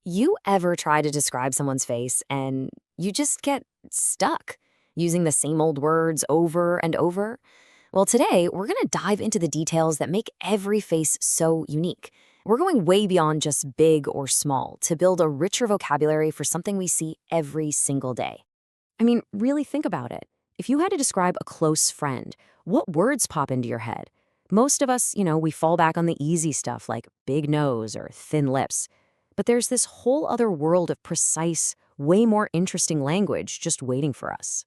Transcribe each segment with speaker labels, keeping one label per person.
Speaker 1: You ever try to describe someone's face and you just get stuck using the same old words over and over? Well, today we're going to dive into the details that make every face so unique. We're going way beyond just big or small to build a richer vocabulary for something we see every single day. I mean, really think about it. If you had to describe a close friend, what words pop into your head? Most of us, we fall back on the easy stuff like big nose or thin lips. But there's this whole other world of precise, way more interesting language just waiting for us.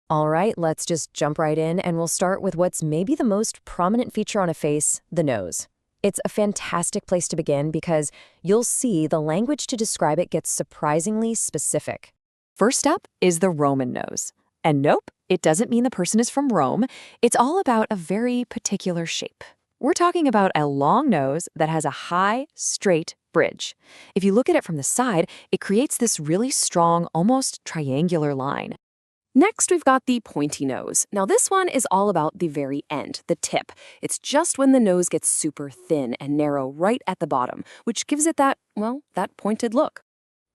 Speaker 1: All right, let's just jump right in, and we'll start with what's maybe the most prominent feature on a face, the nose. It's a fantastic place to begin because you'll see the language to describe it gets surprisingly specific. First up is the Roman nose. And nope, it doesn't mean the person is from Rome. It's all about a very particular shape. We're talking about a long nose that has a high, straight bridge. If you look at it from the side, it creates this really strong, almost triangular line. Next, we've got the pointy nose. Now, this one is all about the very end, the tip. It's just when the nose gets super thin and narrow right at the bottom, which gives it that pointed look.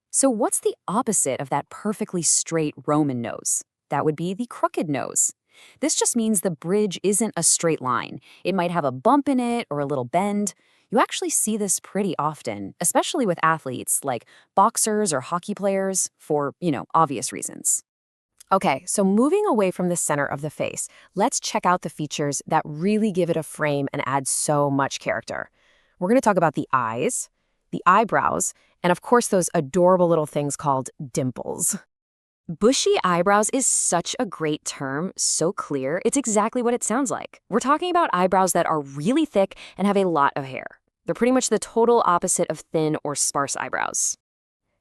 Speaker 1: So what's the opposite of that perfectly straight Roman nose? That would be the crooked nose. This just means the bridge isn't a straight line. It might have a bump in it or a little bend. You actually see this pretty often, especially with athletes like boxers or hockey players for, obvious reasons. Okay, so moving away from the center of the face, let's check out the features that really give it a frame and add so much character. We're going to talk about the eyes, the eyebrows, and of course those adorable little things called dimples. Bushy eyebrows is such a great term, so clear, it's exactly what it sounds like. We're talking about eyebrows that are really thick and have a lot of hair. They're pretty much the total opposite of thin or sparse eyebrows.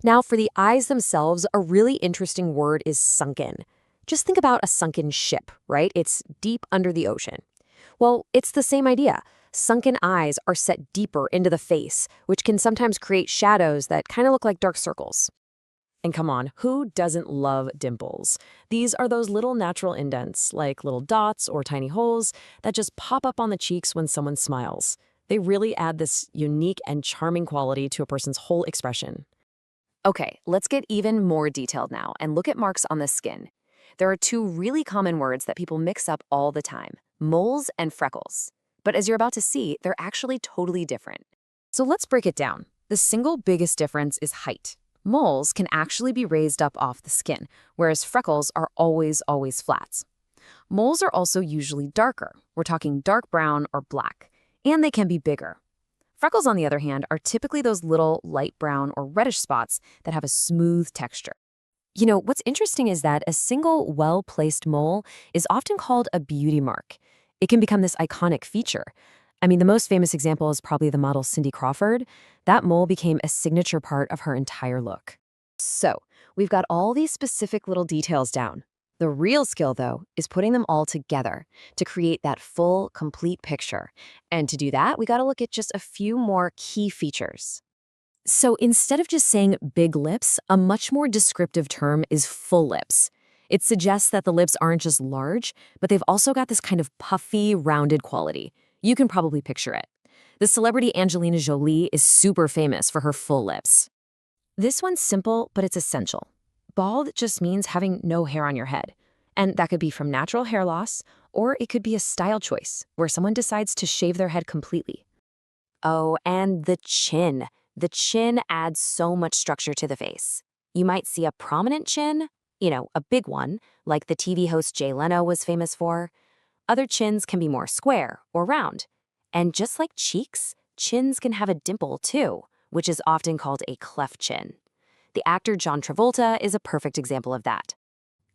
Speaker 1: Now, for the eyes themselves, a really interesting word is sunken. Just think about a sunken ship, right? It's deep under the ocean. Well, it's the same idea. Sunken eyes are set deeper into the face, which can sometimes create shadows that kind of look like dark circles. And come on, who doesn't love dimples? These are those little natural indents, like little dots or tiny holes, that just pop up on the cheeks when someone smiles. They really add this unique and charming quality to a person's whole expression. Okay, let's get even more detailed now and look at marks on the skin. There are two really common words that people mix up all the time, moles and freckles. But as you're about to see, they're actually totally different. So let's break it down. The single biggest difference is height. Moles can actually be raised up off the skin, whereas freckles are always flats. Moles are also usually darker. We're talking dark brown or black, and they can be bigger. Freckles, on the other hand, are typically those little light brown or reddish spots that have a smooth texture. What's interesting is that a single well-placed mole is often called a beauty mark. It can become this iconic feature. I mean, the most famous example is probably the model Cindy Crawford. That mole became a signature part of her entire look. So, we've got all these specific little details down. The real skill, though, is putting them all together to create that full, complete picture. And to do that, we got to look at just a few more key features. So instead of just saying big lips, a much more descriptive term is full lips. It suggests that the lips aren't just large, but they've also got this kind of puffy, rounded quality. You can probably picture it. The celebrity Angelina Jolie is super famous for her full lips. This one's simple, but it's essential. Bald just means having no hair on your head. And that could be from natural hair loss, or it could be a style choice, where someone decides to shave their head completely. Oh, and the chin. The chin adds so much structure to the face. You might see a prominent chin, a big one, like the TV host Jay Leno was famous for. Other chins can be more square or round. And just like cheeks, chins can have a dimple too, which is often called a cleft chin. The actor John Travolta is a perfect example of that.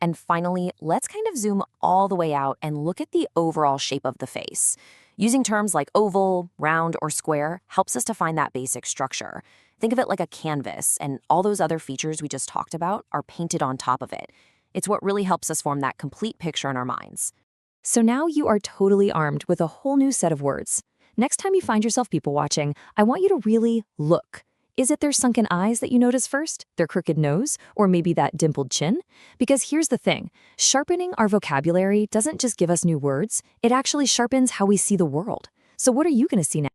Speaker 1: And finally, let's kind of zoom all the way out and look at the overall shape of the face. Using terms like oval, round, or square helps us to find that basic structure. Think of it like a canvas, and all those other features we just talked about are painted on top of it. It's what really helps us form that complete picture in our minds. So now you are totally armed with a whole new set of words. Next time you find yourself people watching, I want you to really look. Is it their sunken eyes that you notice first, their crooked nose, or maybe that dimpled chin? Because here's the thing, sharpening our vocabulary doesn't just give us new words, it actually sharpens how we see the world. So what are you going to see now?